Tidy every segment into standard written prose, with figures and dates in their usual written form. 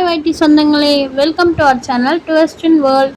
வைட்டி சொந்தங்களே, welcome to our channel twist in world.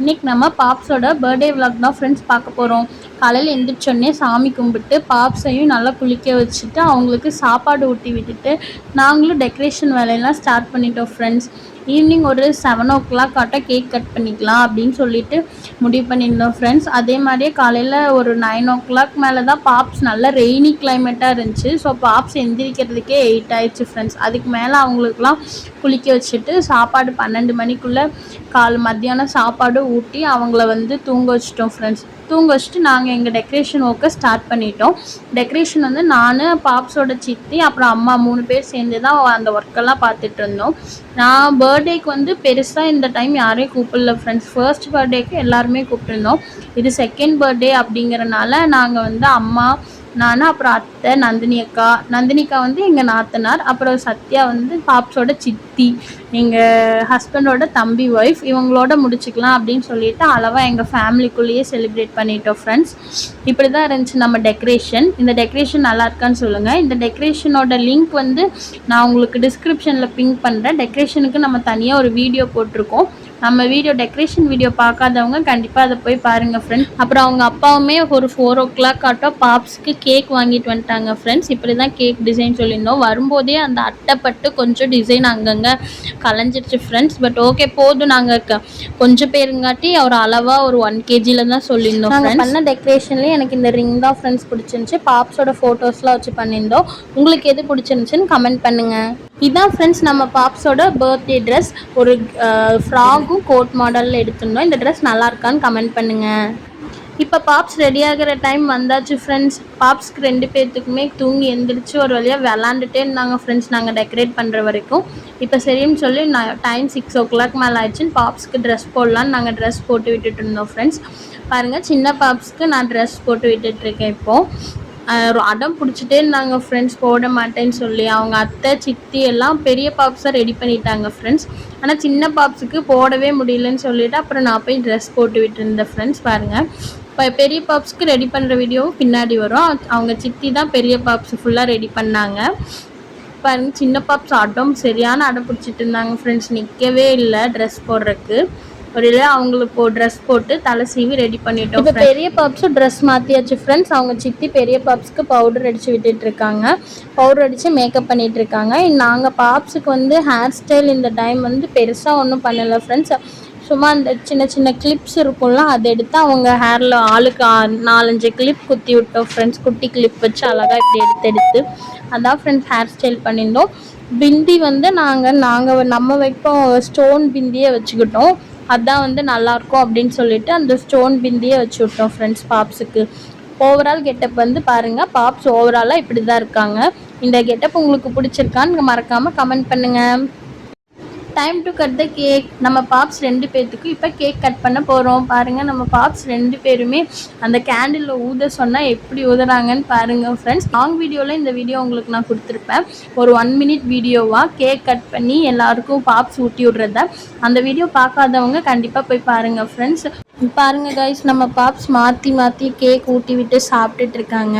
இன்னைக்கு நம்ம பாப்ஸோட பர்த்டே விளாக் தான் ஃப்ரெண்ட்ஸ் பார்க்க போகிறோம். காலையில் எழுந்திரிச்சோடனே சாமி கும்பிட்டு பாப்ஸையும் நல்லா குளிக்க வச்சுட்டு அவங்களுக்கு சாப்பாடு ஊட்டி விட்டுட்டு நாங்களும் டெக்கரேஷன் வேலையெல்லாம் ஸ்டார்ட் பண்ணிட்டோம் ஃப்ரெண்ட்ஸ். ஈவினிங் ஒரு 7 o'clock ஆட்ட கேக் கட் பண்ணிக்கலாம் அப்படின்னு சொல்லிட்டு முடிவு பண்ணியிருந்தோம் ஃப்ரெண்ட்ஸ். அதே மாதிரியே காலையில் ஒரு 9 o'clock மேலே தான் பாப்ஸ் நல்ல ரெய்னி கிளைமேட்டாக இருந்துச்சு. ஸோ பாப்ஸ் எந்திரிக்கிறதுக்கே 8 ஆயிடுச்சு ஃப்ரெண்ட்ஸ். அதுக்கு மேலே அவங்களுக்குலாம் குளிக்க வச்சுட்டு சாப்பாடு 12 மணிக்குள்ளே மத்தியானம் சாப்பாடு ஊட்டி அவங்கள தூங்க வச்சிட்டோம் ஃப்ரெண்ட்ஸ். தூங்க வச்சுட்டு நாங்கள் எங்கள் டெக்கரேஷன் ஒர்க்கை ஸ்டார்ட் பண்ணிட்டோம். டெக்கரேஷன் நான் பாப்ஸோட சித்தி அப்புறம் அம்மா 3 பேர் சேர்ந்து தான் அந்த ஒர்க்கெல்லாம் பார்த்துட்டு இருந்தோம். நான் பர்த்டேக்கு பெருசாக இந்த டைம் யாரையும் கூப்பிடல ஃப்ரெண்ட்ஸ். ஃபர்ஸ்ட் பர்த்டேக்கு எல்லாருமே கூப்பிட்டுருந்தோம். இது செகண்ட் பர்த்டே அப்படிங்கிறனால நாங்கள் அம்மா, நான், அப்புறம் அத்தை, நந்தினிக்கா எங்கள் நாத்தனார், அப்புறம் சத்யா பாப்ஸோட சித்தி, எங்கள் ஹஸ்பண்டோட தம்பி ஒய்ஃப், இவங்களோட முடிச்சுக்கலாம் அப்படின்னு சொல்லிட்டு அளவாக எங்கள் ஃபேமிலிக்குள்ளேயே செலிப்ரேட் பண்ணிட்டோம் ஃப்ரெண்ட்ஸ். இப்படி தான் இருந்துச்சு நம்ம டெக்கரேஷன். இந்த டெக்கரேஷன் நல்லா இருக்கான்னு சொல்லுங்கள். இந்த டெக்கரேஷனோட லிங்க் நான் உங்களுக்கு டிஸ்கிரிப்ஷனில் பின் பண்ணுறேன். டெக்கரேஷனுக்கு நம்ம தனியாக ஒரு வீடியோ போட்டிருக்கோம். நம்ம டெக்கரேஷன் வீடியோ பார்க்காதவங்க கண்டிப்பாக அதை போய் பாருங்கள் ஃப்ரெண்ட்ஸ். அப்புறம் அவங்க அப்பாவுமே ஒரு 4 o'clock ஆட்டம் பாப்ஸ்க்கு கேக் வாங்கிட்டு வந்துட்டாங்க ஃப்ரெண்ட்ஸ். இப்படி தான் கேக் டிசைன் சொல்லியிருந்தோம். வரும்போதே அந்த அட்டைப்பட்டு கொஞ்சம் டிசைன் அங்கங்கே கலைஞ்சிருச்சு ஃப்ரெண்ட்ஸ். பட் ஓகே போதும், நாங்கள் கொஞ்சம் பேருங்காட்டி ஒரு அளவாக ஒரு 1 kg தான் சொல்லியிருந்தோம். நாங்கள் பண்ண டெக்கரேஷன்லேயே எனக்கு இந்த ரிங் தான் ஃப்ரெண்ட்ஸ் பிடிச்சிருந்துச்சி. பாப்ஸோட ஃபோட்டோஸ்லாம் வச்சு பண்ணியிருந்தோம். உங்களுக்கு எது பிடிச்சிருந்துச்சின்னு கமெண்ட் பண்ணுங்கள். இதான் ஃப்ரெண்ட்ஸ் நம்ம பாப்ஸோட பர்த்டே ட்ரெஸ். ஒரு ஃப்ராகும் கோட் மாடலில் எடுத்துருந்தோம். இந்த ட்ரெஸ் நல்லா இருக்கான்னு கமெண்ட் பண்ணுங்கள். இப்போ பாப்ஸ் ரெடி ஆகிற டைம் வந்தாச்சு ஃப்ரெண்ட்ஸ். பாப்ஸ்க்கு 2 பேர்த்துக்குமே தூங்கி எழுந்திரிச்சு ஒரு வழியாக விளாண்டுட்டே இருந்தாங்க ஃப்ரெண்ட்ஸ் நாங்கள் டெக்கரேட் பண்ணுற வரைக்கும். இப்போ சரின்னு சொல்லி டைம் 6 o'clock மேலே ஆயிடுச்சுன்னு பாப்ஸ்க்கு ட்ரெஸ் போடலான்னு நாங்கள் ட்ரெஸ் போட்டு விட்டுட்டு இருந்தோம் ஃப்ரெண்ட்ஸ். பாருங்கள், சின்ன பாப்ஸ்க்கு நான் ட்ரெஸ் போட்டு விட்டுட்ருக்கேன். இப்போது அடம் பிடிச்சிட்டே இருந்தாங்க ஃப்ரெண்ட்ஸ், போட மாட்டேன்னு சொல்லி. அவங்க அத்தை, சித்தி எல்லாம் பெரிய பாப்ஸாக ரெடி பண்ணிட்டாங்க ஃப்ரெண்ட்ஸ். ஆனால் சின்ன பாப்ஸுக்கு போடவே முடியலன்னு சொல்லிவிட்டு அப்புறம் நான் போய் ட்ரெஸ் போட்டு விட்டுருந்தேன் ஃப்ரெண்ட்ஸ். பாருங்கள், இப்போ பெரிய பாப்ஸ்க்கு ரெடி பண்ணுற வீடியோவும் பின்னாடி வரும். அவங்க சித்தி தான் பெரிய பாப்ஸ் ஃபுல்லாக ரெடி பண்ணாங்க. பாருங்கள், சின்ன பாப்ஸ் சரியான அடம் பிடிச்சிட்டு இருந்தாங்க ஃப்ரெண்ட்ஸ். நிற்கவே இல்லை ட்ரெஸ் போடுறதுக்கு. ஒரு அவங்களுக்கு ட்ரெஸ் போட்டு தலை சீவி ரெடி பண்ணிட்டோம். இப்போ பெரிய பாப்ஸும் ட்ரெஸ் மாற்றியாச்சு ஃப்ரெண்ட்ஸ். அவங்க சித்தி பெரிய பாப்ஸ்க்கு பவுடர் அடித்து விட்டுட்ருக்காங்க. பவுடர் அடித்து மேக்கப் பண்ணிகிட்ருக்காங்க. நாங்கள் பாப்ஸுக்கு ஹேர் ஸ்டைல் இந்த டைம் பெருசாக ஒன்றும் பண்ணலை ஃப்ரெண்ட்ஸ். சும்மா அந்த சின்ன சின்ன கிளிப்ஸ் இருக்கும்ல, அதை எடுத்து அவங்க ஹேரில் ஆளுக்கு 4-5 கிளிப் குத்தி விட்டோம் ஃப்ரெண்ட்ஸ். குட்டி கிளிப் வச்சு அழகாக இப்படி எடுத்து அதான் ஃப்ரெண்ட்ஸ் ஹேர் ஸ்டைல் பண்ணியிருந்தோம். பிந்தி நாங்கள் நம்ம வைப்போம் ஸ்டோன் பிந்தியே வச்சுக்கிட்டோம். அதான் நல்லாயிருக்கும் அப்படின்னு சொல்லிட்டு அந்த ஸ்டோன் பிந்தியே வச்சு விட்டோம் ஃப்ரெண்ட்ஸ் பாப்ஸுக்கு. ஓவரால் கெட்டப் பாருங்கள். பாப்ஸ் ஓவராலாக இப்படி தான் இருக்காங்க. இந்த கெட்டப் உங்களுக்கு பிடிச்சிருக்கான்னு மறக்காமல் கமெண்ட் பண்ணுங்கள். Time to cut the cake. நம்ம பாப்ஸ் 2 பேர்த்துக்கு இப்போ கேக் கட் பண்ண போகிறோம். பாருங்கள், நம்ம பாப்ஸ் 2 பேருமே அந்த கேண்டிலில் ஊத சொன்னால் எப்படி ஊதுறாங்கன்னு பாருங்கள் ஃப்ரெண்ட்ஸ். லாங் வீடியோவில் இந்த வீடியோ உங்களுக்கு நான் கொடுத்துருப்பேன். ஒரு 1 minute வீடியோவாக கேக் கட் பண்ணி எல்லாருக்கும் பாப்ஸ் ஊட்டி விட்றத. அந்த வீடியோ பார்க்காதவங்க கண்டிப்பாக போய் பாருங்கள் ஃப்ரெண்ட்ஸ். பாருங்கள் கைஸ், நம்ம பாப்ஸ் மாற்றி மாற்றி கேக் ஊட்டி விட்டு சாப்பிட்டுட்ருக்காங்க.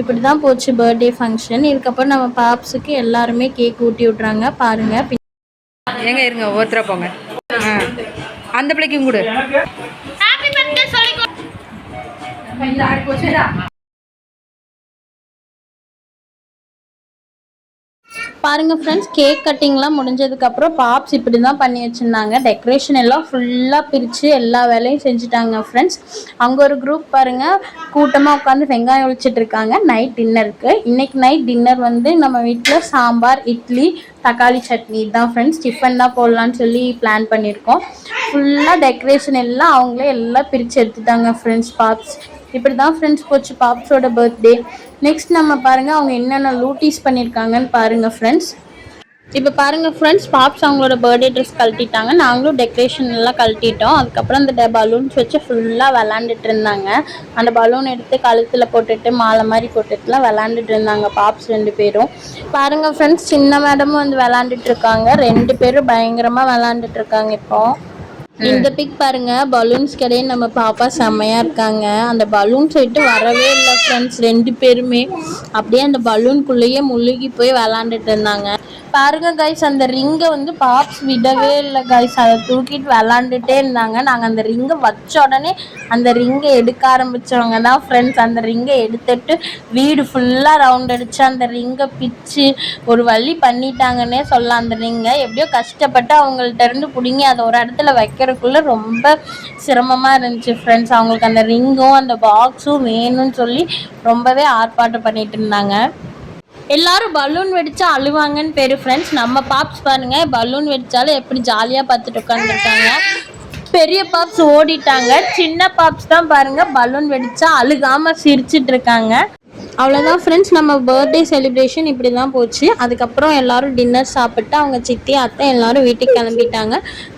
இப்படி தான் போச்சு பர்த்டே ஃபங்க்ஷன். இதுக்கப்புறம் நம்ம பாப்ஸுக்கு எல்லாருமே கேக் ஊட்டி விட்றாங்க. பாருங்கள், எங்க இருங்க, ஒருத்தர போங்க. அந்த பிள்ளைக்கும் கூட பாருங்கள் ஃப்ரெண்ட்ஸ், கேக் கட்டிங்லாம் முடிஞ்சதுக்கப்புறம் பாப்ஸ் இப்படி தான் பண்ணி வச்சுருந்தாங்க. டெக்கரேஷன் எல்லாம் ஃபுல்லாக பிரித்து எல்லா வேலையும் செஞ்சுட்டாங்க ஃப்ரெண்ட்ஸ். அங்கே ஒரு குரூப் பாருங்கள் கூட்டமாக உட்காந்து வெங்காயம் ஒழிச்சிட்ருக்காங்க நைட் டின்னருக்கு. இன்றைக்கி நைட் டின்னர் நம்ம வீட்டில் சாம்பார், இட்லி, தக்காளி சட்னி தான் ஃப்ரெண்ட்ஸ். டிஃபன் தான் போடலான்னு சொல்லி பிளான் பண்ணியிருக்கோம். ஃபுல்லாக டெக்கரேஷன் எல்லாம் அவங்களே எல்லாம் பிரித்து எடுத்துட்டாங்க ஃப்ரெண்ட்ஸ் பாப்ஸ். இப்படி தான் ஃப்ரெண்ட்ஸ் போச்சு பாப்ஸோட பர்த்டே. நெக்ஸ்ட் நம்ம பாருங்கள் அவங்க என்னென்ன லூட்டிஸ் பண்ணியிருக்காங்கன்னு பாருங்கள் ஃப்ரெண்ட்ஸ். இப்போ பாருங்கள் ஃப்ரெண்ட்ஸ், பாப்ஸ் அவங்களோட பர்த்டே ட்ரெஸ் கழட்டிட்டாங்க. நாங்களும் டெக்கரேஷன் எல்லாம் கழட்டிட்டோம். அதுக்கப்புறம் அந்த பலூன்ஸ் வச்சு ஃபுல்லாக விளாண்டுட்டு இருந்தாங்க. அந்த பலூன் எடுத்து கழுத்தில் போட்டுட்டு மாலை மாதிரி போட்டுட்டுலாம் விளாண்டுட்டு இருந்தாங்க பாப்ஸ் 2 பேரும். பாருங்கள் ஃப்ரெண்ட்ஸ், சின்ன மேடமும் விளாண்டுட்டு இருக்காங்க. 2 பேரும் பயங்கரமாக விளாண்டுட்டு இருக்காங்க. இப்போ இந்த பிக் பாருங்க, பலூன்ஸ் கடையே நம்ம பாப்பா செம்மையா இருக்காங்க. அந்த பலூன்ஸ் விட்டு வரவே இல்லை ஃப்ரெண்ட்ஸ். 2 பேருமே அப்படியே அந்த பலூனுக்குள்ளேயே முழுகி போய் விளாண்டுட்டு இருந்தாங்க. பாருங்க கைஸ், அந்த ரிங்கை வந்து பாப்ஸ் விடவே இல்லை கைஸ். அதை தூக்கிட்டு விளாண்டுட்டே இருந்தாங்க. நாங்கள் அந்த ரிங்கை வச்ச உடனே அந்த ரிங்கை எடுக்க ஆரம்பித்தவங்க தான் ஃப்ரெண்ட்ஸ். அந்த ரிங்கை எடுத்துட்டு வீடு ஃபுல்லாக ரவுண்ட் அடித்து அந்த ரிங்கை பிச்சு ஒரு வழி பண்ணிட்டாங்கன்னே சொல்லலாம். அந்த ரிங்கை எப்படியோ கஷ்டப்பட்டு அவங்கள்ட்ட இருந்து பிடுங்கி அதை ஒரு இடத்துல வைக்கிறதுக்குள்ளே ரொம்ப சிரமமாக இருந்துச்சு ஃப்ரெண்ட்ஸ். அவங்களுக்கு அந்த ரிங்கும் அந்த பாக்ஸும் வேணும்னு சொல்லி ரொம்பவே ஆர்ப்பாட்டம் பண்ணிட்டு இருந்தாங்க. எல்லாரும் பலூன் வெடிச்சா அழுவாங்கன்னு பேரு ஃப்ரெண்ட்ஸ். நம்ம பாப்ஸ் பாருங்க, பலூன் வெடிச்சாலும் எப்படி ஜாலியாக பார்த்துட்டு உட்காந்துருக்காங்க. பெரிய பாப்ஸ் ஓடிட்டாங்க. சின்ன பாப்ஸ் தான் பாருங்க பலூன் வெடிச்சா அழுகாமல் சிரிச்சிட்டு இருக்காங்க. அவ்வளோதான் ஃப்ரெண்ட்ஸ், நம்ம பர்த்டே செலிப்ரேஷன் இப்படி தான் போச்சு. அதுக்கப்புறம் எல்லோரும் டின்னர் சாப்பிட்டு அவங்க சித்தி அத்தை எல்லோரும் வீட்டுக்கு கிளம்பிட்டாங்க.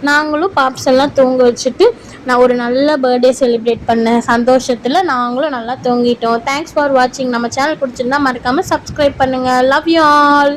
நாங்களும் பாப்ஸ் எல்லாம் தூங்க வச்சுட்டு நான் ஒரு நல்ல பர்த்டே செலிப்ரேட் பண்ண சந்தோஷத்தில் நாங்களும் நல்லா தூங்கிட்டோம். தேங்க்ஸ் ஃபார் வாட்சிங். நம்ம சேனல் பிடிச்சிருந்தா மறக்காமல் சப்ஸ்கிரைப் பண்ணுங்கள். Love you all.